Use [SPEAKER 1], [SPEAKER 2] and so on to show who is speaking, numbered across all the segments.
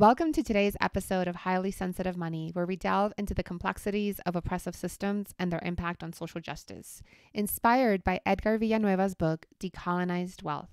[SPEAKER 1] Welcome to today's episode of Highly Sensitive Money, where we delve into the complexities of oppressive systems and their impact on social justice, inspired by Edgar Villanueva's book, Decolonized Wealth.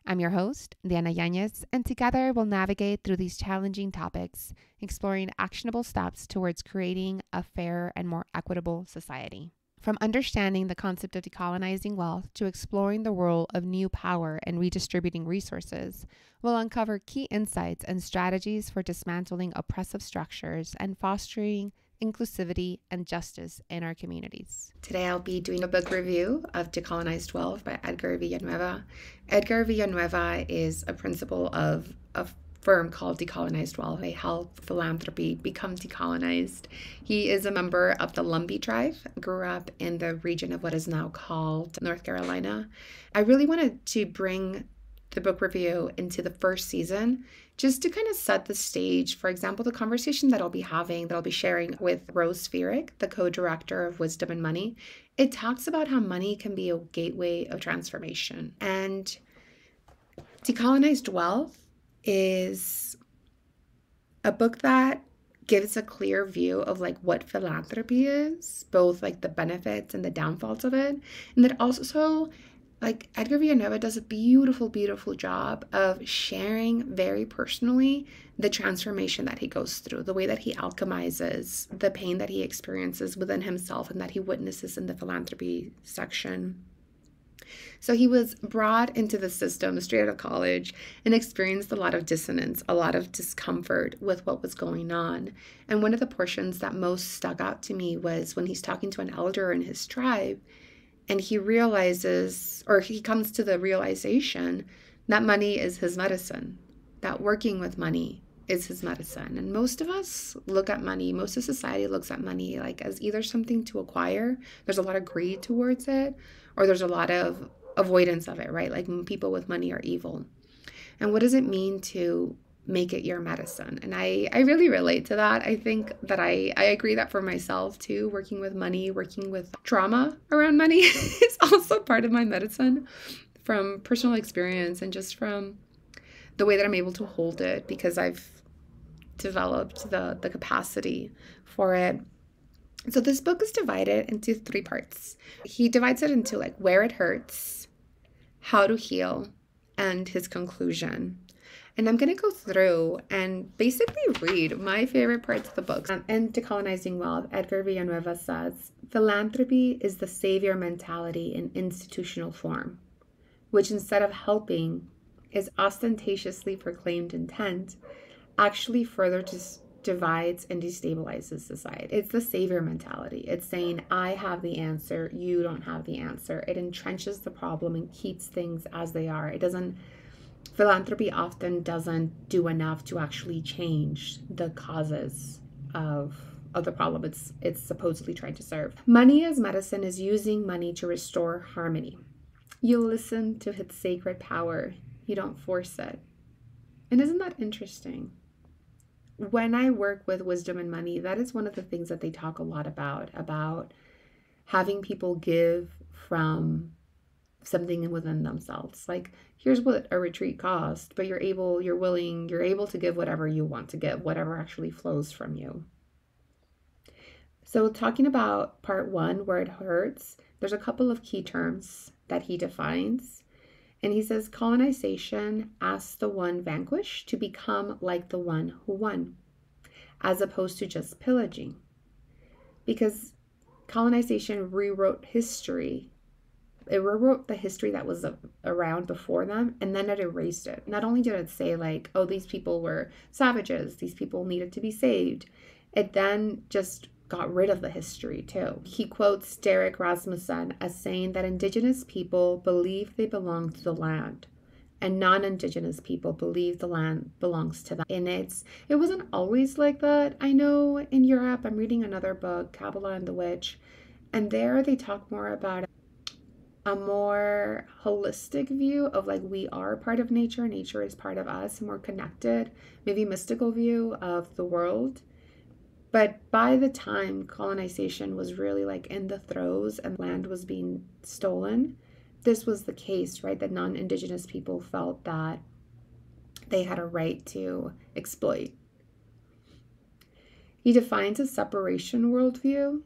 [SPEAKER 1] I'm your host, Diana Yanez, and together we'll navigate through these challenging topics, exploring actionable steps towards creating a fairer and more equitable society. From understanding the concept of decolonizing wealth to exploring the role of new power and redistributing resources, we'll uncover key insights and strategies for dismantling oppressive structures and fostering inclusivity and justice in our communities. Today I'll be doing a book review of Decolonized Wealth by Edgar Villanueva. Edgar Villanueva is a principal of a firm called Decolonized Wealth. They help philanthropy become decolonized. He is a member of the Lumbee tribe, grew up in the region of what is now called North Carolina. I really wanted to bring the book review into the first season just to kind of set the stage. For example, the conversation that I'll be having, that I'll be sharing with Rose Feerick, the co-director of Wisdom and Money, it talks about how money can be a gateway of transformation. And Decolonized Wealth is a book that gives a clear view of like what philanthropy is, both like the benefits and the downfalls of it. And that also, like, Edgar Villanueva does a beautiful, beautiful job of sharing very personally the transformation that he goes through, the way that he alchemizes the pain that he experiences within himself and that he witnesses in the philanthropy section. So he was brought into the system straight out of college and experienced a lot of dissonance, a lot of discomfort with what was going on. And one of the portions that most stuck out to me was when he's talking to an elder in his tribe, and he realizes, or he comes to the realization that money is his medicine, that working with money is his medicine. And most of us look at money, most of society looks at money like as either something to acquire, there's a lot of greed towards it, or there's a lot of avoidance of it, right? Like people with money are evil. And what does it mean to make it your medicine? And I really relate to that. I think that I agree that for myself too, working with money, working with trauma around money is also part of my medicine, from personal experience and just from the way that I'm able to hold it, because I've developed the capacity for it. So this book is divided into 3 parts. He divides it into like where it hurts, how to heal, and his conclusion. And I'm going to go through and basically read my favorite parts of the book. In Decolonizing Wealth, Edgar Villanueva says, philanthropy is the savior mentality in institutional form, which instead of helping is ostentatiously proclaimed intent, actually further divides and destabilizes society. It's the savior mentality. It's saying, I have the answer, you don't have the answer. It entrenches the problem and keeps things as they are. Philanthropy often doesn't do enough to actually change the causes of the problem it's supposedly trying to serve. Money as medicine is using money to restore harmony. You listen to its sacred power. You don't force it. And isn't that interesting? When I work with Wisdom and Money, that is one of the things that they talk a lot about having people give from something within themselves. Like, here's what a retreat costs, but you're able to give whatever you want to give, whatever actually flows from you. So talking about part 1, where it hurts, there's a couple of key terms that he defines. And he says, colonization asks the one vanquished to become like the one who won, as opposed to just pillaging. Because colonization rewrote history. It rewrote the history that was around before them, and then it erased it. Not only did it say like, oh, these people were savages, these people needed to be saved, it then just got rid of the history too. He quotes Derek Rasmussen as saying that Indigenous people believe they belong to the land, and non-Indigenous people believe the land belongs to them. And it wasn't always like that. I know in Europe, I'm reading another book, Kabbalah and the Witch, and there they talk more about a more holistic view of like we are part of nature is part of us, and we're connected, maybe mystical view of the world. But by the time colonization was really like in the throes and land was being stolen, this was the case, right? That non-Indigenous people felt that they had a right to exploit He defines a separation worldview.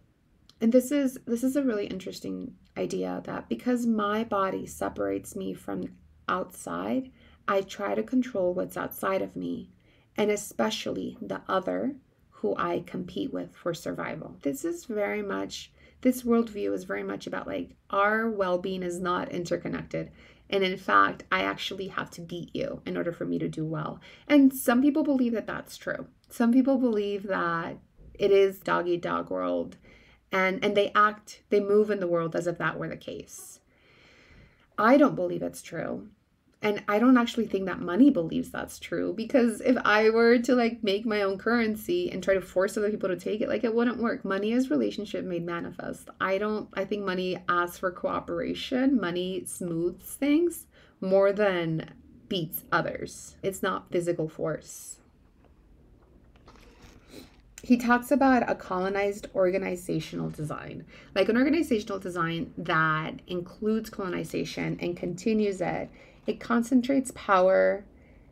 [SPEAKER 1] And this is a really interesting idea, that because my body separates me from outside, I try to control what's outside of me, and especially the other who I compete with for survival. This worldview is very much about like our well-being is not interconnected. And in fact, I actually have to beat you in order for me to do well. And some people believe that that's true. Some people believe that it is dog eat dog world. And they move in the world as if that were the case. I don't believe it's true. And I don't actually think that money believes that's true, because if I were to like make my own currency and try to force other people to take it, like it wouldn't work. Money is relationship made manifest. I think money asks for cooperation. Money smooths things more than beats others. It's not physical force. He talks about a colonized organizational design, like an organizational design that includes colonization and continues it. It concentrates power.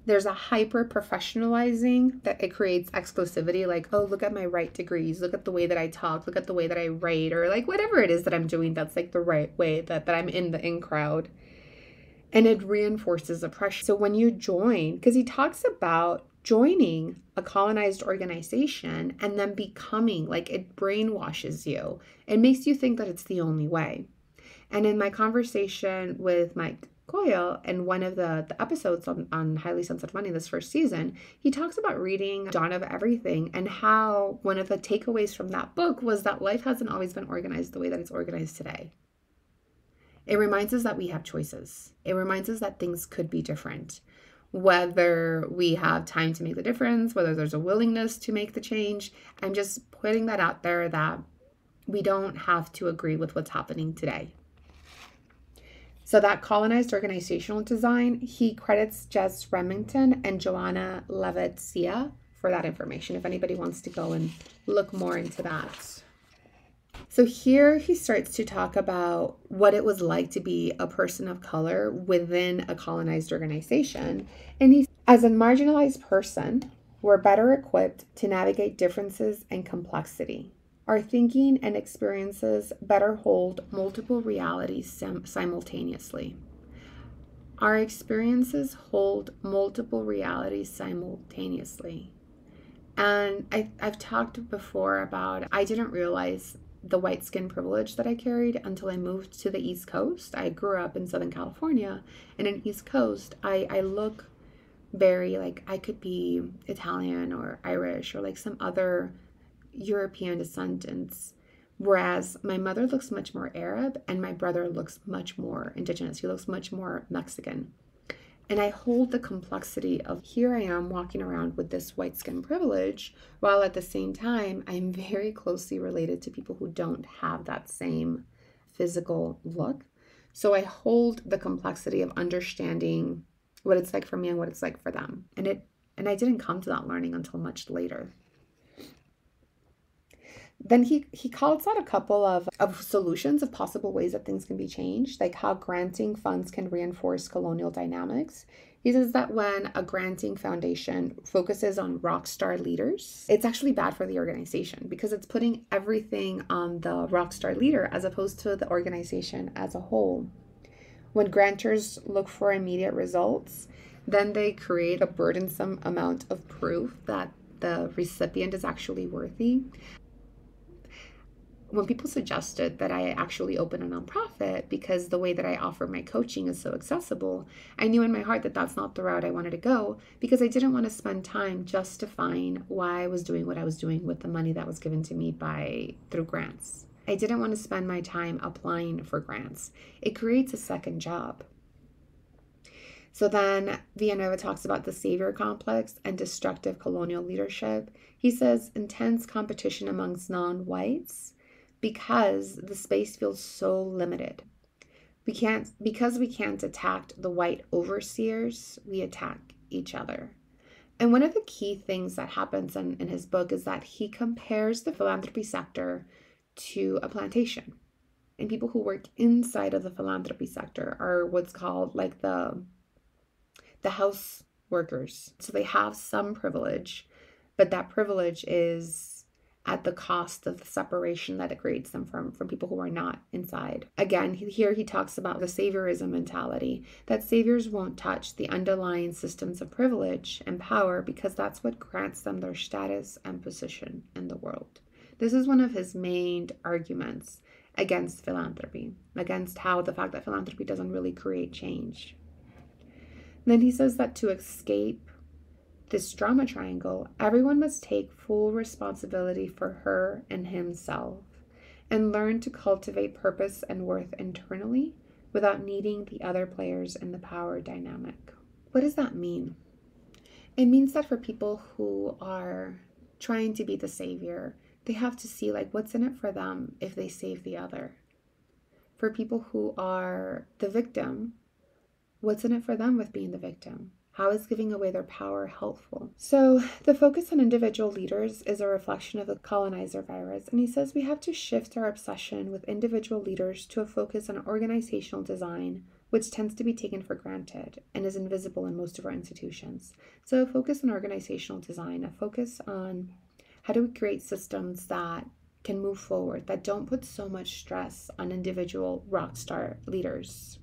[SPEAKER 1] There's a hyper professionalizing that it creates exclusivity, like, oh, look at my right degrees, look at the way that I talk, look at the way that I write, or like whatever it is that I'm doing that's like the right way, that I'm in the in crowd. And it reinforces oppression. So when you join, because he talks about joining a colonized organization and then becoming, like, it brainwashes you. It makes you think that it's the only way. And in my conversation with Mike Coyle and one of the episodes on Highly Sensitive Money this first season, he talks about reading Dawn of Everything and how one of the takeaways from that book was that life hasn't always been organized the way that it's organized today. It reminds us that we have choices. It reminds us that things could be different. Whether we have time to make the difference, whether there's a willingness to make the change. I'm just putting that out there, that we don't have to agree with what's happening today. So that colonized organizational design, he credits Jess Remington and Joanna Levitt-Sia for that information, if anybody wants to go and look more into that. So here he starts to talk about what it was like to be a person of color within a colonized organization. And as a marginalized person, we're better equipped to navigate differences and complexity. Our thinking and experiences better hold multiple realities simultaneously. Our experiences hold multiple realities simultaneously. And I've talked before about, I didn't realize the white skin privilege that I carried until I moved to the East Coast. I grew up in Southern California, and in East Coast, I look very like I could be Italian or Irish or like some other European descendants, whereas my mother looks much more Arab and my brother looks much more indigenous. He looks much more Mexican. And I hold the complexity of, here I am walking around with this white skin privilege, while at the same time, I'm very closely related to people who don't have that same physical look. So I hold the complexity of understanding what it's like for me and what it's like for them. And I didn't come to that learning until much later. Then he calls out a couple of solutions, of possible ways that things can be changed, like how granting funds can reinforce colonial dynamics. He says that when a granting foundation focuses on rock star leaders, it's actually bad for the organization because it's putting everything on the rock star leader as opposed to the organization as a whole. When grantors look for immediate results, then they create a burdensome amount of proof that the recipient is actually worthy. When people suggested that I actually open a nonprofit because the way that I offer my coaching is so accessible, I knew in my heart that that's not the route I wanted to go, because I didn't want to spend time justifying why I was doing what I was doing with the money that was given to me through grants. I didn't want to spend my time applying for grants. It creates a second job. So then Villanueva talks about the savior complex and destructive colonial leadership. He says intense competition amongst non-whites, because the space feels so limited. Because we can't attack the white overseers, we attack each other. And one of the key things that happens in his book is that he compares the philanthropy sector to a plantation. And people who work inside of the philanthropy sector are what's called like the house workers. So they have some privilege, but that privilege is at the cost of the separation that it creates them from people who are not inside. Again, here he talks about the saviorism mentality, that saviors won't touch the underlying systems of privilege and power because that's what grants them their status and position in the world. This is one of his main arguments against philanthropy, against how the fact that philanthropy doesn't really create change. And then he says that to escape this drama triangle, everyone must take full responsibility for her and himself and learn to cultivate purpose and worth internally without needing the other players in the power dynamic. What does that mean? It means that for people who are trying to be the savior, they have to see like what's in it for them if they save the other. For people who are the victim, what's in it for them with being the victim? How is giving away their power helpful? So the focus on individual leaders is a reflection of the colonizer virus. And he says we have to shift our obsession with individual leaders to a focus on organizational design, which tends to be taken for granted and is invisible in most of our institutions. So a focus on organizational design, a focus on how do we create systems that can move forward, that don't put so much stress on individual rock star leaders.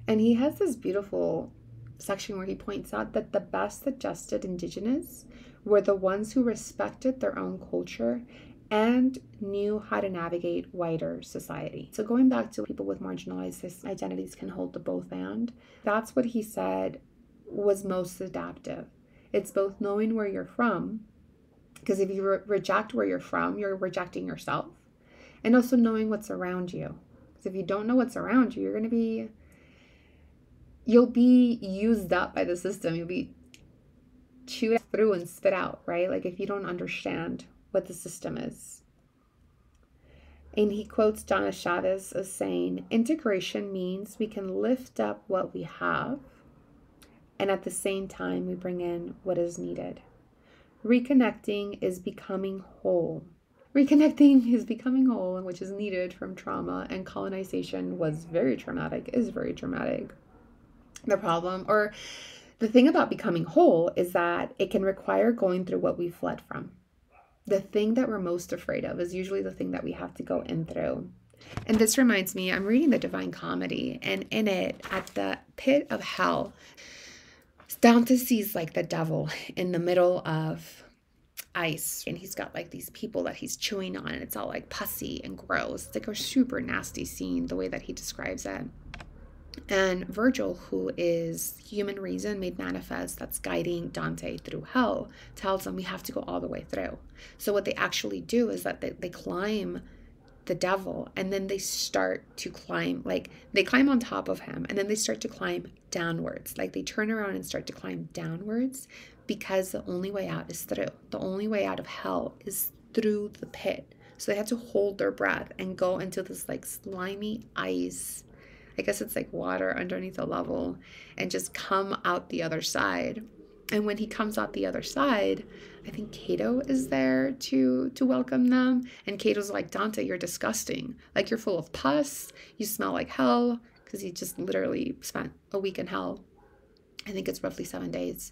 [SPEAKER 1] And he has this beautiful section where he points out that the best adjusted indigenous were the ones who respected their own culture and knew how to navigate wider society. So going back to people with marginalized identities can hold the both and, that's what he said was most adaptive. It's both knowing where you're from, because if you reject where you're from, you're rejecting yourself, and also knowing what's around you. Because if you don't know what's around you, you'll be used up by the system. You'll be chewed through and spit out, right? Like if you don't understand what the system is. And he quotes Donna Chavez as saying, integration means we can lift up what we have, and at the same time, we bring in what is needed. Reconnecting is becoming whole. Reconnecting is becoming whole, and which is needed from trauma, and colonization was very traumatic, is very traumatic. The problem, or the thing about becoming whole, is that it can require going through what we fled from. The thing that we're most afraid of is usually the thing that we have to go in through. And this reminds me, I'm reading the Divine Comedy, and in it, at the pit of hell, Dante sees like the devil in the middle of ice, and he's got like these people that he's chewing on, and it's all like pussy and gross. It's like a super nasty scene, the way that he describes it. And Virgil, who is human reason made manifest, that's guiding Dante through hell, tells him we have to go all the way through. So what they actually do is that they climb the devil, and then they start to climb, like they climb on top of him, and then they start to climb downwards. Like they turn around and start to climb downwards, because the only way out is through. The only way out of hell is through the pit. So they had to hold their breath and go into this like slimy ice, I guess it's like water underneath the level, and just come out the other side. And when he comes out the other side, I think Cato is there to welcome them. And Cato's like, Dante, you're disgusting. Like, you're full of pus. You smell like hell, because he just literally spent a week in hell. I think it's roughly 7 days,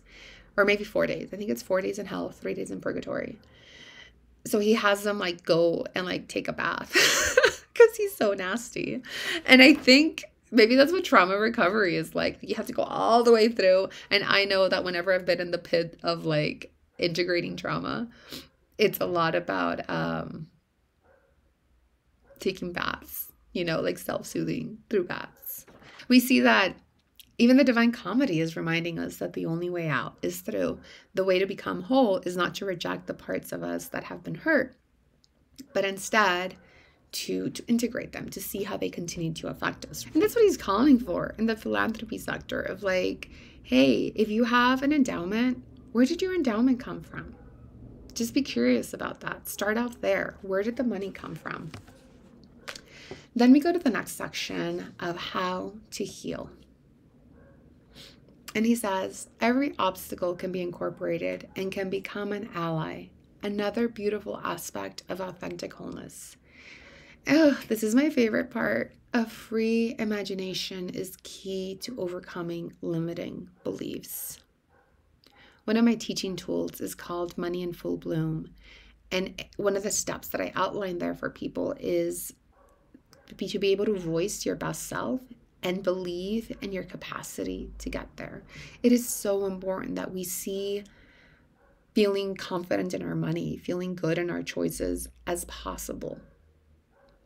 [SPEAKER 1] or maybe 4 days. I think it's 4 days in hell, 3 days in purgatory. So he has them like go and like take a bath because he's so nasty. And I think maybe that's what trauma recovery is like. You have to go all the way through. And I know that whenever I've been in the pit of like integrating trauma, it's a lot about taking baths, like self-soothing through baths. We see that even the Divine Comedy is reminding us that the only way out is through. The way to become whole is not to reject the parts of us that have been hurt, but instead to integrate them, to see how they continue to affect us. And that's what he's calling for in the philanthropy sector of like, hey, if you have an endowment, where did your endowment come from? Just be curious about that. Start out there. Where did the money come from? Then we go to the next section of how to heal. And he says, every obstacle can be incorporated and can become an ally, another beautiful aspect of authentic wholeness. Oh, this is my favorite part. A free imagination is key to overcoming limiting beliefs. One of my teaching tools is called Money in Full Bloom. And one of the steps that I outlined there for people is to be able to voice your best self and believe in your capacity to get there. It is so important that we see feeling confident in our money, feeling good in our choices as possible.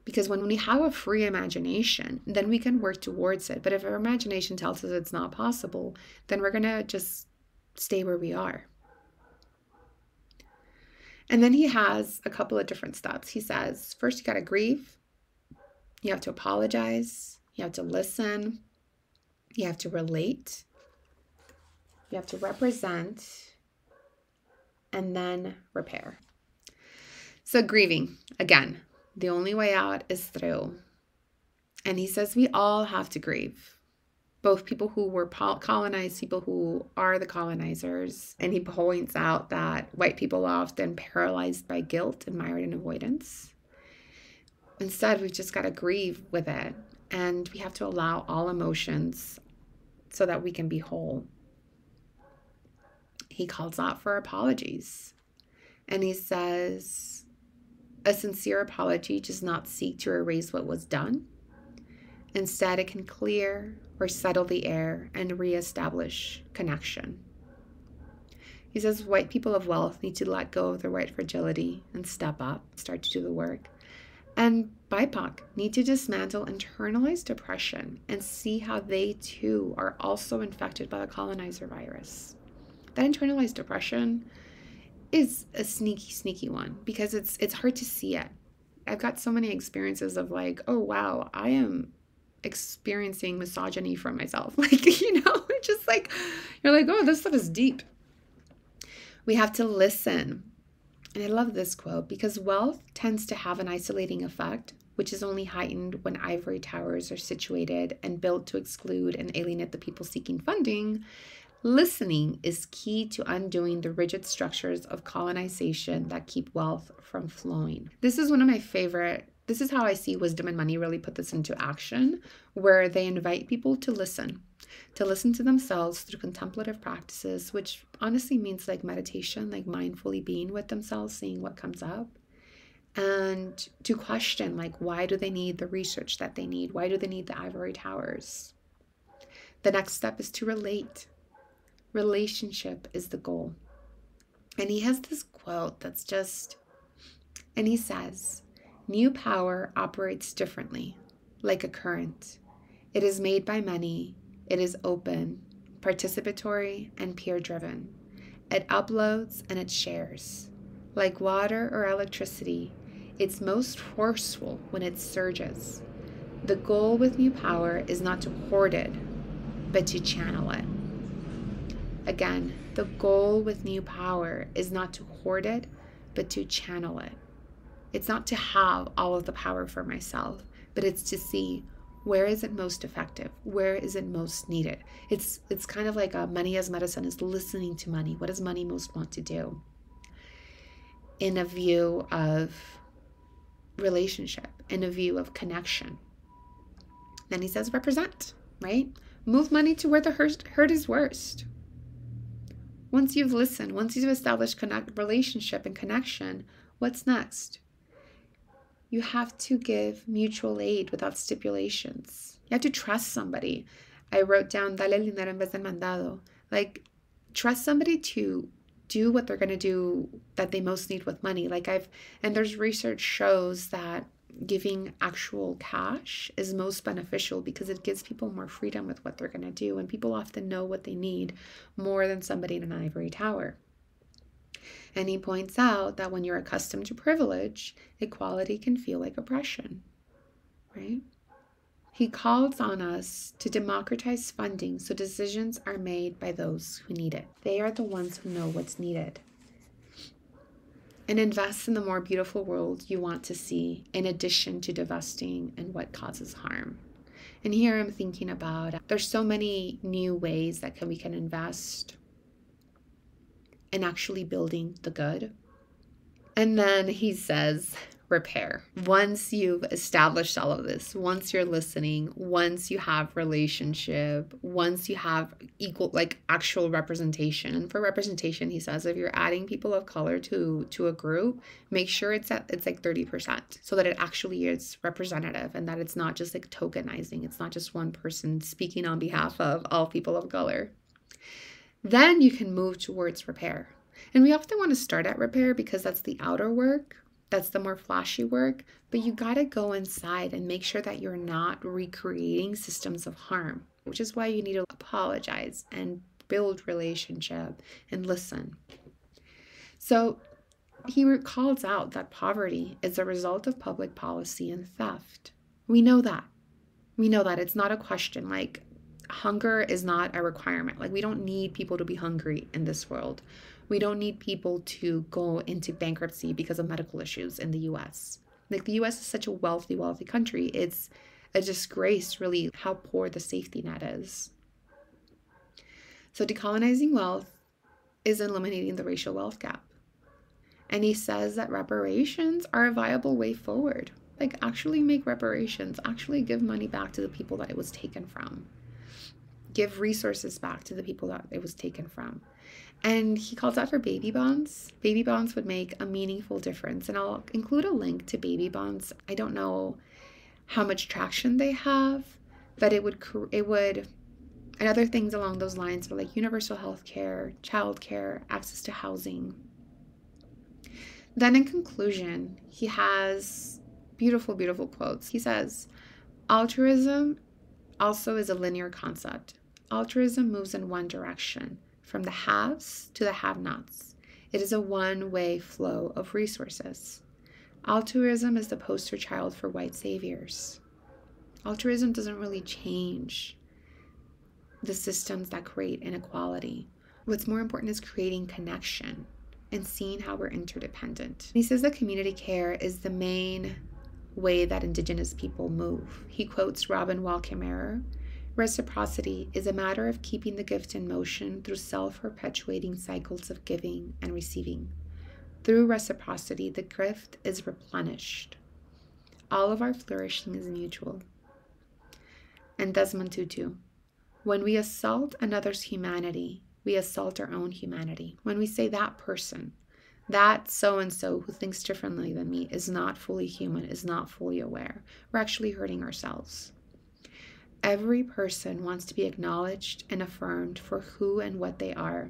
[SPEAKER 1] Because when we have a free imagination, then we can work towards it. But if our imagination tells us it's not possible, then we're going to just stay where we are. And then he has a couple of different steps. He says, first, you got to grieve. You have to apologize. You have to listen. You have to relate. You have to represent. And then repair. So grieving, again, the only way out is through. And he says we all have to grieve. Both people who were colonized, people who are the colonizers. And he points out that white people are often paralyzed by guilt and mired in avoidance. Instead, we've just got to grieve with it. And we have to allow all emotions so that we can be whole. He calls out for apologies. And he says, a sincere apology does not seek to erase what was done. Instead, it can clear or settle the air and reestablish connection. He says white people of wealth need to let go of their white fragility and step up, start to do the work. And BIPOC need to dismantle internalized oppression and see how they too are also infected by the colonizer virus. That internalized oppression is a sneaky one because it's hard to see it. I've got so many experiences of like, oh, wow, I am experiencing misogyny from myself. Like, just like, you're like, oh, this stuff is deep. We have to listen. And I love this quote because wealth tends to have an isolating effect, which is only heightened when ivory towers are situated and built to exclude and alienate the people seeking funding. Listening is key to undoing the rigid structures of colonization that keep wealth from flowing. This is one of my favorite. This is how I see Wisdom and Money really put this into action, where they invite people to listen to themselves through contemplative practices, which honestly means like meditation, like mindfully being with themselves, seeing what comes up, and to question like, why do they need the research that they need? Why do they need the ivory towers? The next step is to relate. Relationship is the goal. And he has this quote that's just, and he says, new power operates differently, like a current. It is made by many. It is open, participatory, and peer-driven. It uploads and it shares. Like water or electricity, it's most forceful when it surges. The goal with new power is not to hoard it, but to channel it. Again, the goal with new power is not to hoard it, but to channel it. It's not to have all of the power for myself, but it's to see where is it most effective? Where is it most needed? It's kind of like money as medicine is listening to money. What does money most want to do? In a view of relationship, in a view of connection. Then he says represent, right? Move money to where the hurt is worst. Once you've listened, once you've established relationship and connection, what's next? You have to give mutual aid without stipulations. You have to trust somebody. I wrote down, dale el dinero en vez del mandado. Like, trust somebody to do what they're going to do that they most need with money. And there's research shows that giving actual cash is most beneficial because it gives people more freedom with what they're going to do. And people often know what they need more than somebody in an ivory tower. And he points out that when you're accustomed to privilege, equality can feel like oppression, right? He calls on us to democratize funding so decisions are made by those who need it. They are the ones who know what's needed. And invest in the more beautiful world you want to see, in addition to divesting in what causes harm. And here I'm thinking about, there's so many new ways that we can invest in actually building the good. And then he says, repair. Once you've established all of this, once you're listening, once you have relationship, once you have equal, like actual representation. And for representation, he says, if you're adding people of color to a group, make sure it's like 30% so that it actually is representative and that it's not just like tokenizing. It's not just one person speaking on behalf of all people of color. Then you can move towards repair. And we often want to start at repair because that's the outer work. That's the more flashy work, but you got to go inside and make sure that you're not recreating systems of harm, which is why you need to apologize and build relationship and listen. So he calls out that poverty is a result of public policy and theft. We know that. We know that. It's not a question. Like, hunger is not a requirement. Like, we don't need people to be hungry in this world. We don't need people to go into bankruptcy because of medical issues in the US. Like, the US is such a wealthy, wealthy country. It's a disgrace, really, how poor the safety net is. So decolonizing wealth is eliminating the racial wealth gap. And he says that reparations are a viable way forward. Like, actually make reparations, actually give money back to the people that it was taken from. Give resources back to the people that it was taken from. And he calls out for baby bonds. Baby bonds would make a meaningful difference. And I'll include a link to baby bonds. I don't know how much traction they have, but it would, and other things along those lines were like universal health care, child care, access to housing. Then in conclusion, he has beautiful, beautiful quotes. He says, altruism also is a linear concept. Altruism moves in one direction, from the haves to the have-nots. It is a one-way flow of resources. Altruism is the poster child for white saviors. Altruism doesn't really change the systems that create inequality. What's more important is creating connection and seeing how we're interdependent. He says that community care is the main way that Indigenous people move. He quotes Robin Wall Kimmerer, reciprocity is a matter of keeping the gift in motion through self-perpetuating cycles of giving and receiving. Through reciprocity, the gift is replenished. All of our flourishing is mutual. And Desmond Tutu, when we assault another's humanity, we assault our own humanity. When we say that person, that so-and-so who thinks differently than me is not fully human, is not fully aware, we're actually hurting ourselves. Every person wants to be acknowledged and affirmed for who and what they are,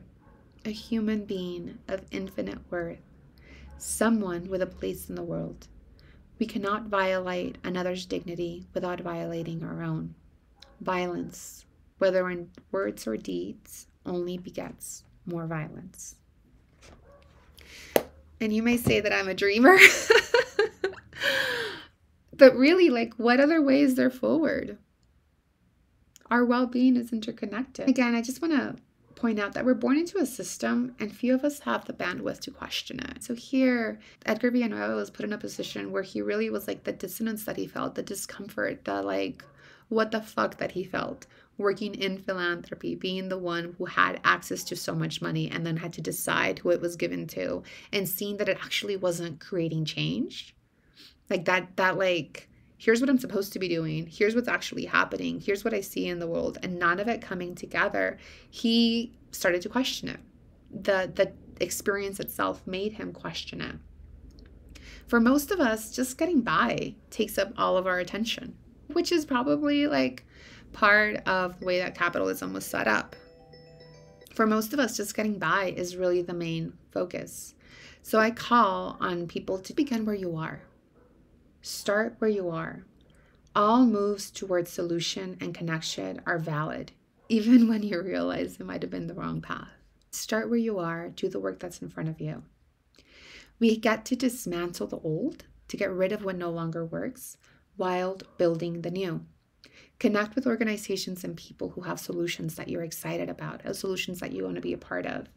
[SPEAKER 1] a human being of infinite worth, someone with a place in the world. We cannot violate another's dignity without violating our own. Violence, whether in words or deeds, only begets more violence. And you may say that I'm a dreamer, but really, like, what other way is there forward? Our well-being is interconnected. Again, I just want to point out that we're born into a system and few of us have the bandwidth to question it. So here, Edgar Villanueva was put in a position where he really was like the dissonance that he felt, the discomfort, the like, what the fuck that he felt working in philanthropy, being the one who had access to so much money and then had to decide who it was given to, and seeing that it actually wasn't creating change. Like that like, here's what I'm supposed to be doing. Here's what's actually happening. Here's what I see in the world. And none of it coming together. He started to question it. The experience itself made him question it. For most of us, just getting by takes up all of our attention, which is probably like part of the way that capitalism was set up. For most of us, just getting by is really the main focus. So I call on people to begin where you are. Start where you are. All moves towards solution and connection are valid, even when you realize it might have been the wrong path. Start where you are. Do the work that's in front of you. We get to dismantle the old, to get rid of what no longer works, while building the new. Connect with organizations and people who have solutions that you're excited about, or solutions that you want to be a part of.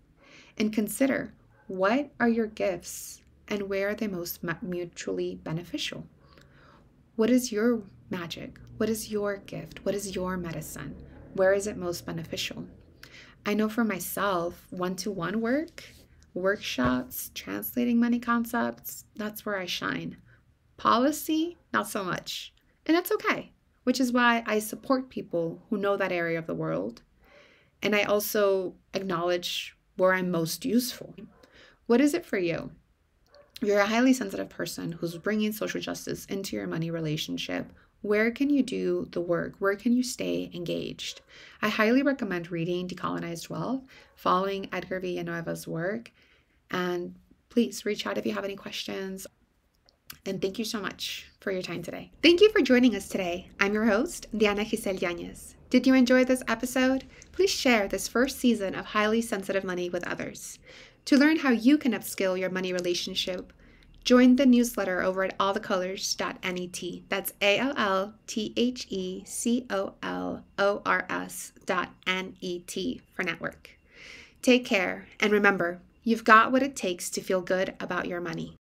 [SPEAKER 1] And consider, what are your gifts and where are they most mutually beneficial? What is your magic? What is your gift? What is your medicine? Where is it most beneficial? I know for myself, one-to-one work, workshops, translating money concepts, that's where I shine. Policy, not so much. And that's okay, which is why I support people who know that area of the world. And I also acknowledge where I'm most useful. What is it for you? You're a highly sensitive person who's bringing social justice into your money relationship. Where can you do the work? Where can you stay engaged? I highly recommend reading Decolonized Wealth, following Edgar Villanueva's work, and please reach out if you have any questions. And thank you so much for your time today. Thank you for joining us today. I'm your host, Diana Giselle Yanez. Did you enjoy this episode? Please share this first season of Highly Sensitive Money with others. To learn how you can upskill your money relationship, join the newsletter over at allthecolors.net. That's ALLTHECOLORS.net for network. Take care, and remember, you've got what it takes to feel good about your money.